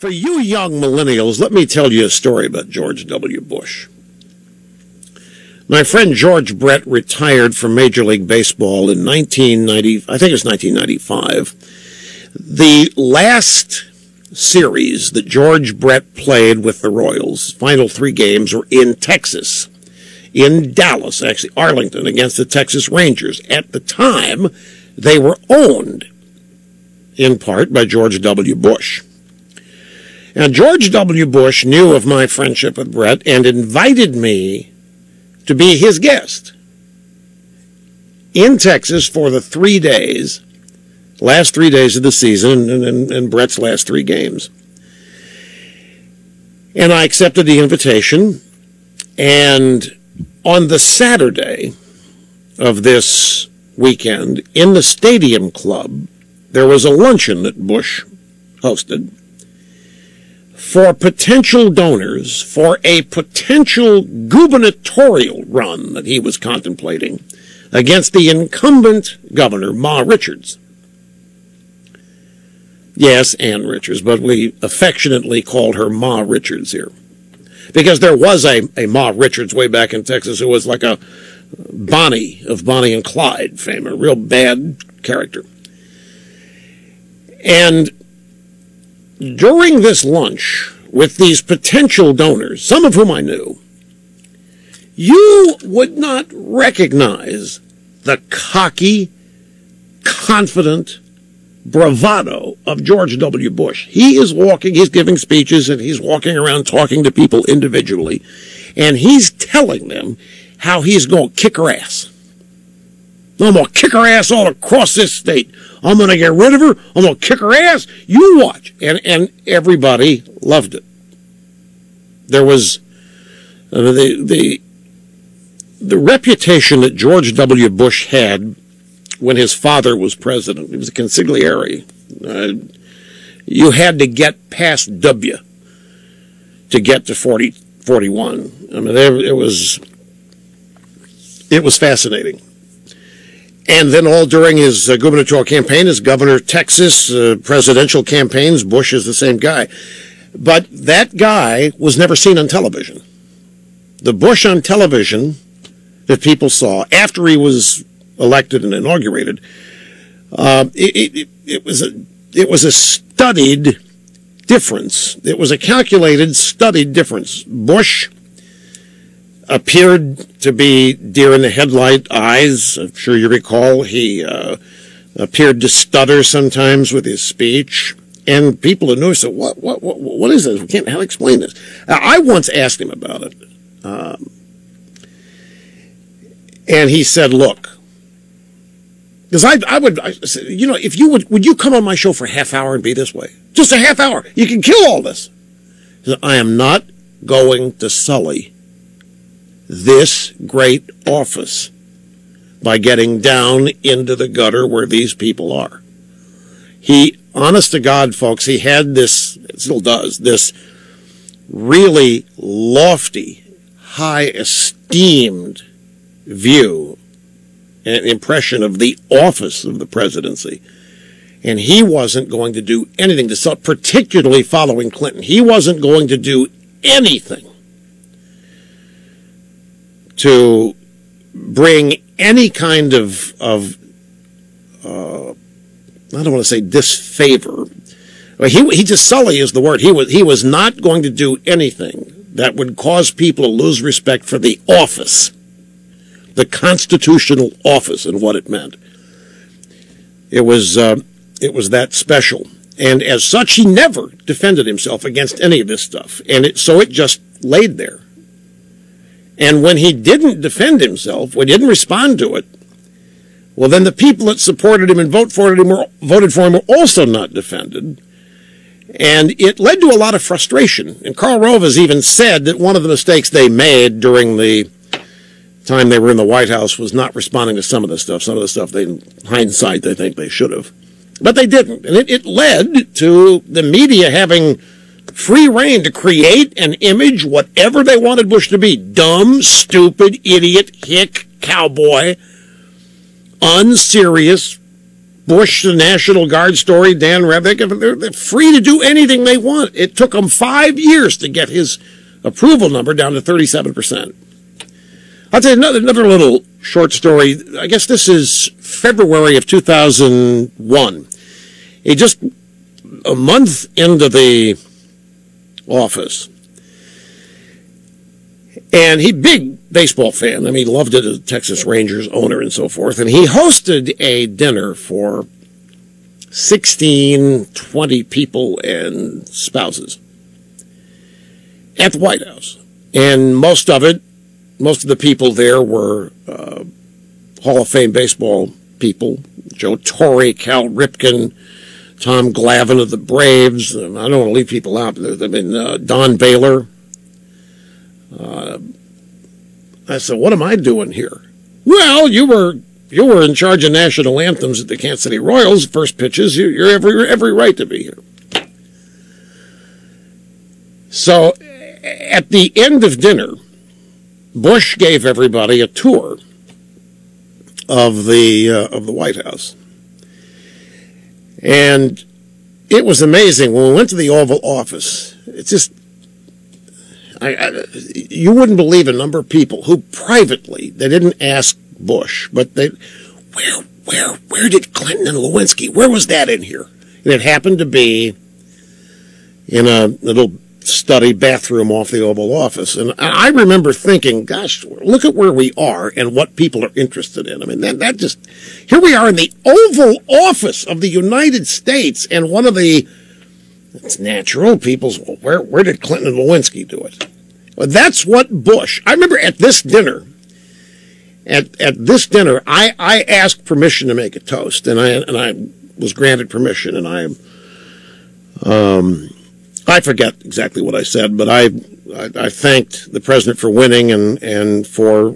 For you young millennials, let me tell you a story about George W. Bush. My friend George Brett retired from Major League Baseball in 1995. The last series that George Brett played with the Royals, final 3 games, were in Texas, in Dallas, actually Arlington, against the Texas Rangers. At the time, they were owned in part by George W. Bush. And George W. Bush knew of my friendship with Brett and invited me to be his guest in Texas for the 3 days, last 3 days of the season, and Brett's last 3 games. And I accepted the invitation, and on the Saturday of this weekend, in the Stadium Club, there was a luncheon that Bush hosted for potential donors for a potential gubernatorial run that he was contemplating against the incumbent governor, Ma Richards. Yes, Ann Richards, but we affectionately called her Ma Richards here, because there was a Ma Richards way back in Texas who was like a Bonnie of Bonnie and Clyde fame, a real bad character. And during this lunch with these potential donors, some of whom I knew, you would not recognize the cocky, confident bravado of George W. Bush. He is walking, he's giving speeches, and he's walking around talking to people individually, and he's telling them how he's going to kick her ass. I'm going to kick her ass all across this state. I'm going to get rid of her. I'm going to kick her ass. You watch. And everybody loved it. There was the reputation that George W. Bush had when his father was president. He was a consigliere. You had to get past W to get to 41. I mean, it was fascinating. And then all during his gubernatorial campaign, his governor of Texas, presidential campaigns, Bush is the same guy. But that guy was never seen on television. The Bush on television that people saw after he was elected and inaugurated, it was a studied difference. It was a calculated, studied difference. Bush appeared to be deer in the headlight eyes. I'm sure you recall he appeared to stutter sometimes with his speech, and people in New York said, "What is this? We can't how to explain this." I once asked him about it, and he said, "Look, because I said, you know, if you would you come on my show for a half hour and be this way, just a half hour? You can kill all this." He said, "I am not going to sully this great office by getting down into the gutter where these people are." He, honest to God, folks, he had this, still does, this really lofty, high esteemed view and impression of the office of the presidency. And he wasn't going to do anything to stop, particularly following Clinton. He wasn't going to do anything to bring any kind of I don't want to say disfavor. He just sully is the word. He was not going to do anything that would cause people to lose respect for the office, the constitutional office, and what it meant. It was that special, and as such, he never defended himself against any of this stuff, and so it just laid there. And when he didn't defend himself, when he didn't respond to it, well, then the people that supported him and voted for him were also not defended. And it led to a lot of frustration. And Karl Rove has even said that one of the mistakes they made during the time they were in the White House was not responding to some of the stuff. Some of the stuff, in hindsight, they think they should have. But they didn't. And it led to the media having free reign to create an image, whatever they wanted Bush to be. Dumb, stupid, idiot, hick, cowboy, unserious, Bush, the National Guard story, Dan Revick, they're free to do anything they want. It took them 5 years to get his approval number down to 37%. I'll tell you another little short story. I guess this is February of 2001. He just a month into the office. And he big baseball fan. I mean, he loved it as a Texas Rangers owner and so forth. And he hosted a dinner for 16, 20 people and spouses at the White House. And most of the people there were Hall of Fame baseball people. Joe Torre, Cal Ripken, Tom Glavine of the Braves. I don't want to leave people out. I mean, Don Baylor. I said, what am I doing here? Well, you were in charge of national anthems at the Kansas City Royals, first pitches. You're every right to be here. So at the end of dinner, Bush gave everybody a tour of the White House. And it was amazing. When we went to the Oval Office, it's just, you wouldn't believe a number of people who privately, they didn't ask Bush, but they, where did Clinton and Lewinsky, where was that in here? And it happened to be in a little study bathroom off the Oval Office. And I remember thinking, gosh, look at where we are and what people are interested in. I mean, that just, here we are in the Oval Office of the United States, and one of the, it's natural, people's, well, where did Clinton and Lewinsky do it? Well, that's what Bush, I remember at this dinner, I asked permission to make a toast, and I was granted permission, and I forget exactly what I said, but I thanked the president for winning and for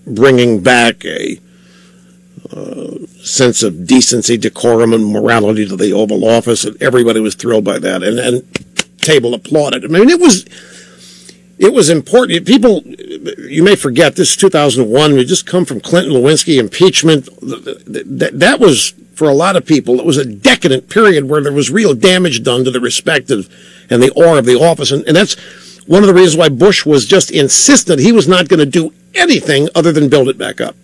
bringing back a sense of decency, decorum, and morality to the Oval Office, and everybody was thrilled by that, and table applauded. I mean, it was important. People, you may forget, this is 2001. We just come from Clinton, Lewinsky, impeachment. That was, for a lot of people, it was a decadent period where there was real damage done to the respect and the awe of the office. And that's one of the reasons why Bush was just insistent he was not going to do anything other than build it back up.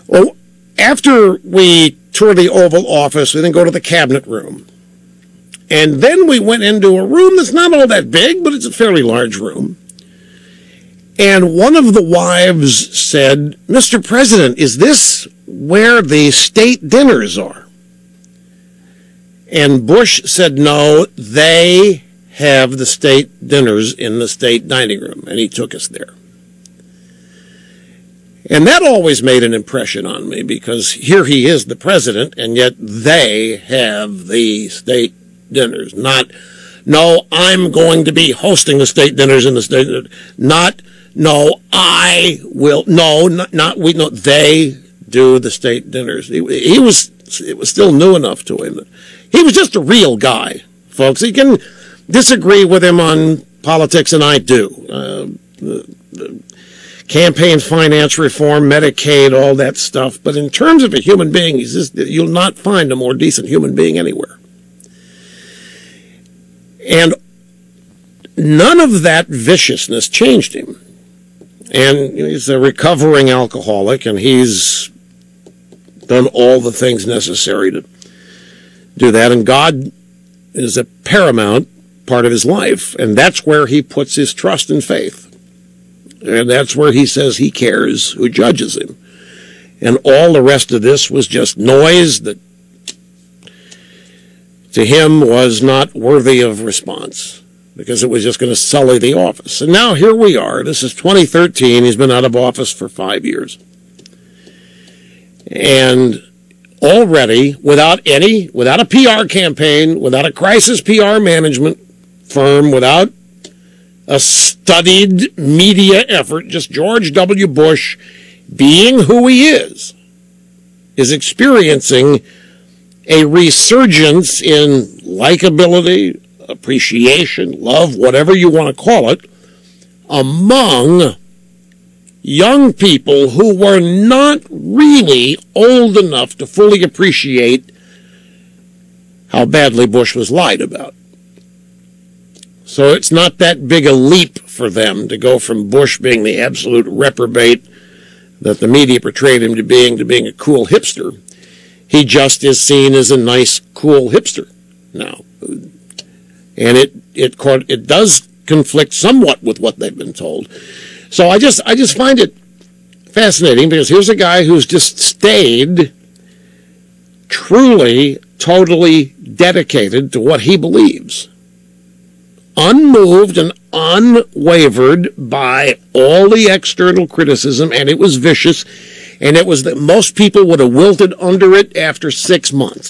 Well, after we tour the Oval Office, we then go to the cabinet room. And then we went into a room that's not all that big, but it's a fairly large room. And one of the wives said, Mr. President, is this where the state dinners are? And Bush said, no, they have the state dinners in the state dining room. And he took us there. And that always made an impression on me, because here he is, the president, and yet they have the state dinners. Not, no, I'm going to be hosting the state dinners in the state. Not, no, I will. No, not we. No, they do the state dinners. It was still new enough to him. He was just a real guy, folks. You can disagree with him on politics, and I do. The campaign finance reform, Medicaid, all that stuff. But in terms of a human being, you'll not find a more decent human being anywhere. And none of that viciousness changed him. And he's a recovering alcoholic, and he's done all the things necessary to do that. And God is a paramount part of his life, and that's where he puts his trust and faith. And that's where he says he cares who judges him. And all the rest of this was just noise that to him was not worthy of response, because it was just going to sully the office. And now here we are. This is 2013. He's been out of office for 5 years. And already, without a PR campaign, without a crisis PR management firm, without a studied media effort, just George W. Bush, being who he is experiencing a resurgence in likability, appreciation, love, whatever you want to call it, among young people who were not really old enough to fully appreciate how badly Bush was lied about. So it's not that big a leap for them to go from Bush being the absolute reprobate that the media portrayed him to being a cool hipster. He just is seen as a nice, cool hipster now. And it does conflict somewhat with what they've been told. So I just find it fascinating, because here's a guy who's just stayed truly, totally dedicated to what he believes, unmoved and unwavered by all the external criticism, and it was vicious, and it was that most people would have wilted under it after 6 months.